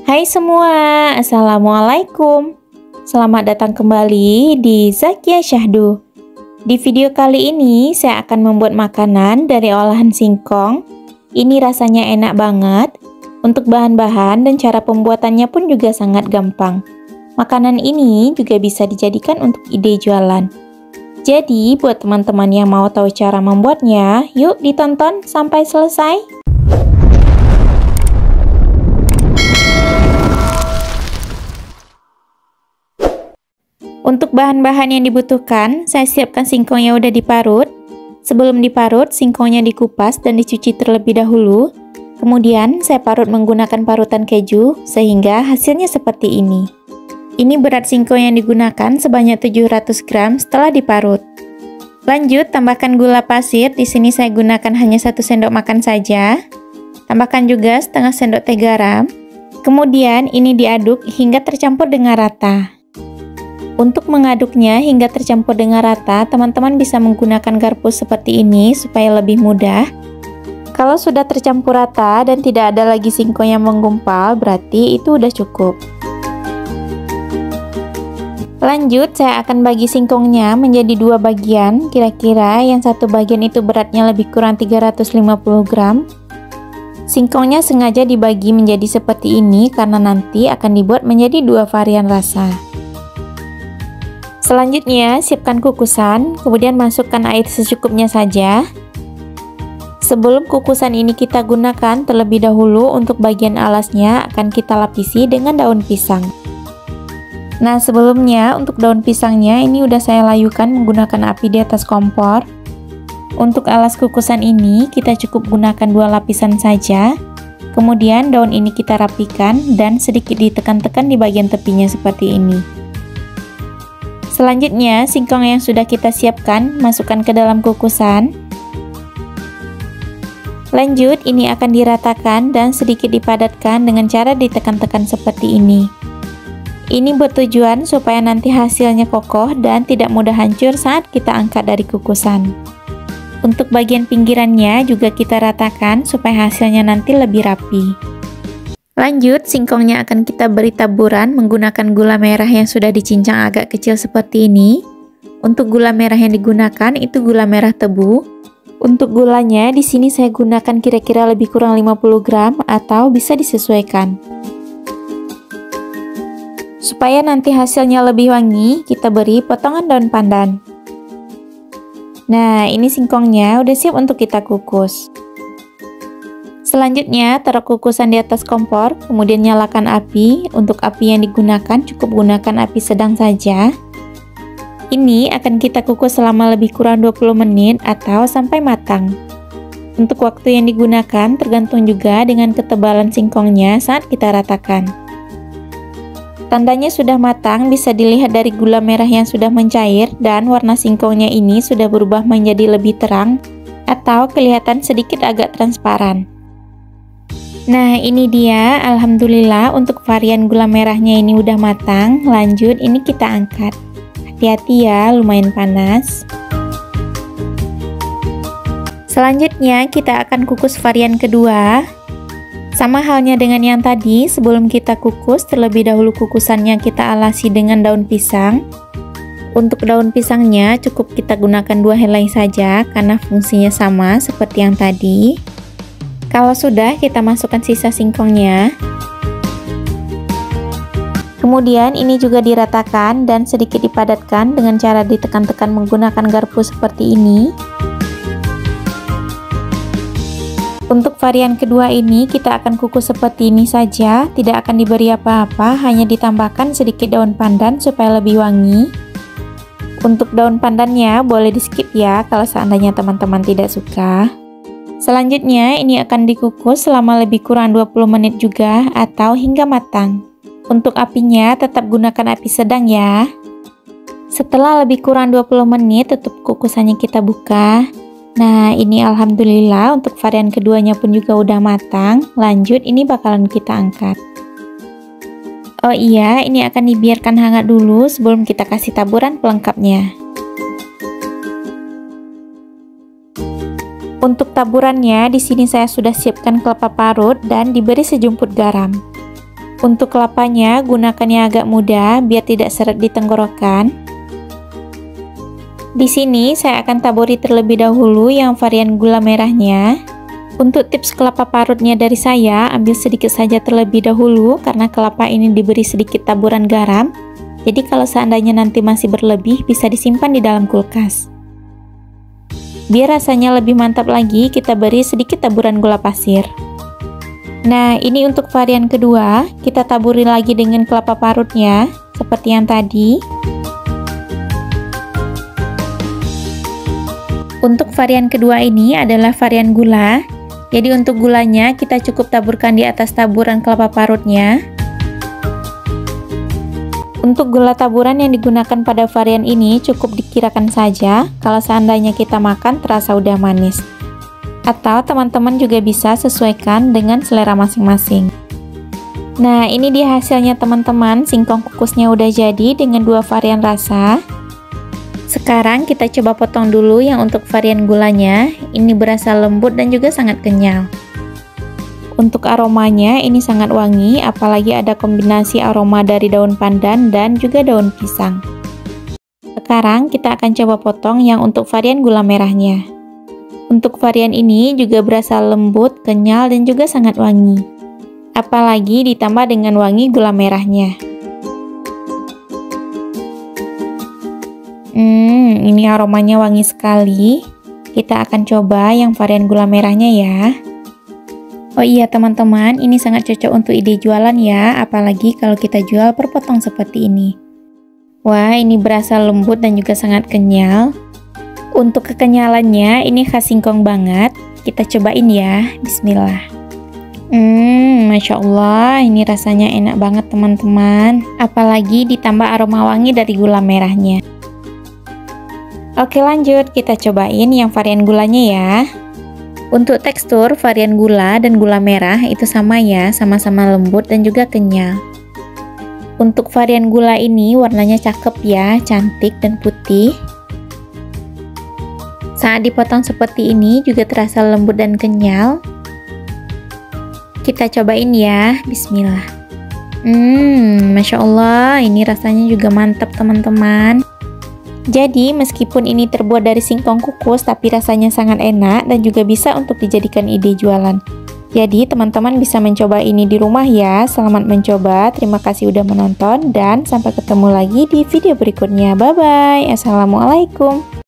Hai semua, Assalamualaikum. Selamat datang kembali di Zakia Syahdu. Di video kali ini saya akan membuat makanan dari olahan singkong. Ini rasanya enak banget. Untuk bahan-bahan dan cara pembuatannya pun juga sangat gampang. Makanan ini juga bisa dijadikan untuk ide jualan. Jadi buat teman-teman yang mau tahu cara membuatnya, yuk ditonton sampai selesai. Untuk bahan-bahan yang dibutuhkan, saya siapkan singkong yang udah diparut. Sebelum diparut, singkongnya dikupas dan dicuci terlebih dahulu. Kemudian, saya parut menggunakan parutan keju, sehingga hasilnya seperti ini. Ini berat singkong yang digunakan sebanyak 700 gram setelah diparut. Lanjut, tambahkan gula pasir. Di sini saya gunakan hanya 1 sendok makan saja. Tambahkan juga setengah sendok teh garam. Kemudian, ini diaduk hingga tercampur dengan rata. Untuk mengaduknya hingga tercampur dengan rata, teman-teman bisa menggunakan garpu seperti ini supaya lebih mudah. Kalau sudah tercampur rata dan tidak ada lagi singkong yang menggumpal, berarti itu udah cukup. Lanjut, saya akan bagi singkongnya menjadi 2 bagian. Kira-kira yang satu bagian itu beratnya lebih kurang 350 gram. Singkongnya sengaja dibagi menjadi seperti ini karena nanti akan dibuat menjadi 2 varian rasa. Selanjutnya, siapkan kukusan, kemudian masukkan air secukupnya saja. Sebelum kukusan ini kita gunakan, terlebih dahulu untuk bagian alasnya akan kita lapisi dengan daun pisang. Nah, sebelumnya untuk daun pisangnya ini udah saya layukan menggunakan api di atas kompor. Untuk alas kukusan ini kita cukup gunakan 2 lapisan saja. Kemudian daun ini kita rapikan dan sedikit ditekan-tekan di bagian tepinya seperti ini. Selanjutnya, singkong yang sudah kita siapkan masukkan ke dalam kukusan. Lanjut, ini akan diratakan dan sedikit dipadatkan dengan cara ditekan-tekan seperti ini. Ini bertujuan supaya nanti hasilnya kokoh dan tidak mudah hancur saat kita angkat dari kukusan. Untuk bagian pinggirannya juga kita ratakan supaya hasilnya nanti lebih rapi. Lanjut, singkongnya akan kita beri taburan menggunakan gula merah yang sudah dicincang agak kecil seperti ini. Untuk gula merah yang digunakan itu gula merah tebu. Untuk gulanya di sini saya gunakan kira-kira lebih kurang 50 gram atau bisa disesuaikan. Supaya nanti hasilnya lebih wangi, kita beri potongan daun pandan. Nah, ini singkongnya udah siap untuk kita kukus. Selanjutnya, taruh kukusan di atas kompor, kemudian nyalakan api. Untuk api yang digunakan, cukup gunakan api sedang saja. Ini akan kita kukus selama lebih kurang 20 menit atau sampai matang. Untuk waktu yang digunakan, tergantung juga dengan ketebalan singkongnya saat kita ratakan. Tandanya sudah matang bisa dilihat dari gula merah yang sudah mencair dan warna singkongnya ini sudah berubah menjadi lebih terang atau kelihatan sedikit agak transparan. Nah, ini dia, alhamdulillah untuk varian gula merahnya ini udah matang. Lanjut, ini kita angkat. Hati-hati ya, lumayan panas. Selanjutnya, kita akan kukus varian kedua. Sama halnya dengan yang tadi, sebelum kita kukus, terlebih dahulu kukusannya kita alasi dengan daun pisang. Untuk daun pisangnya, cukup kita gunakan 2 helai saja, karena fungsinya sama seperti yang tadi. Kalau sudah, kita masukkan sisa singkongnya. Kemudian ini juga diratakan dan sedikit dipadatkan dengan cara ditekan-tekan menggunakan garpu seperti ini. Untuk varian kedua ini kita akan kukus seperti ini saja, tidak akan diberi apa-apa, hanya ditambahkan sedikit daun pandan supaya lebih wangi. Untuk daun pandannya boleh di skip ya kalau seandainya teman-teman tidak suka. Selanjutnya ini akan dikukus selama lebih kurang 20 menit juga atau hingga matang. Untuk apinya tetap gunakan api sedang ya. Setelah lebih kurang 20 menit tutup kukusannya kita buka. Nah, ini alhamdulillah untuk varian keduanya pun juga udah matang. Lanjut, ini bakalan kita angkat. Oh iya, ini akan dibiarkan hangat dulu sebelum kita kasih taburan pelengkapnya. Untuk taburannya, di sini saya sudah siapkan kelapa parut dan diberi sejumput garam. Untuk kelapanya, gunakan yang agak muda biar tidak seret di tenggorokan. Di sini saya akan taburi terlebih dahulu yang varian gula merahnya. Untuk tips kelapa parutnya dari saya, ambil sedikit saja terlebih dahulu karena kelapa ini diberi sedikit taburan garam. Jadi kalau seandainya nanti masih berlebih, bisa disimpan di dalam kulkas. Biar rasanya lebih mantap lagi, kita beri sedikit taburan gula pasir. Nah, ini untuk varian kedua, kita taburi lagi dengan kelapa parutnya, seperti yang tadi. Untuk varian kedua ini adalah varian gula. Jadi untuk gulanya kita cukup taburkan di atas taburan kelapa parutnya. Untuk gula taburan yang digunakan pada varian ini cukup dikirakan saja kalau seandainya kita makan terasa udah manis. Atau teman-teman juga bisa sesuaikan dengan selera masing-masing. Nah, ini dia hasilnya teman-teman, singkong kukusnya udah jadi dengan dua varian rasa. Sekarang kita coba potong dulu yang untuk varian gulanya. Ini berasa lembut dan juga sangat kenyal. Untuk aromanya ini sangat wangi, apalagi ada kombinasi aroma dari daun pandan dan juga daun pisang. Sekarang kita akan coba potong yang untuk varian gula merahnya. Untuk varian ini juga berasa lembut, kenyal dan juga sangat wangi. Apalagi ditambah dengan wangi gula merahnya. Ini aromanya wangi sekali. Kita akan coba yang varian gula merahnya ya. Oh iya teman-teman, ini sangat cocok untuk ide jualan ya, apalagi kalau kita jual per potong seperti ini. Wah, ini berasa lembut dan juga sangat kenyal. Untuk kekenyalannya, ini khas singkong banget. Kita cobain ya, bismillah. Masya Allah, ini rasanya enak banget teman-teman. Apalagi ditambah aroma wangi dari gula merahnya. Oke lanjut, kita cobain yang varian gulanya ya. Untuk tekstur, varian gula dan gula merah itu sama ya, sama-sama lembut dan juga kenyal. Untuk varian gula ini warnanya cakep ya, cantik dan putih. Saat dipotong seperti ini juga terasa lembut dan kenyal. Kita cobain ya, bismillah. Masya Allah, ini rasanya juga mantap teman-teman. Jadi meskipun ini terbuat dari singkong kukus tapi rasanya sangat enak dan juga bisa untuk dijadikan ide jualan. Jadi teman-teman bisa mencoba ini di rumah ya. Selamat mencoba, terima kasih udah menonton dan sampai ketemu lagi di video berikutnya. Bye bye, assalamualaikum.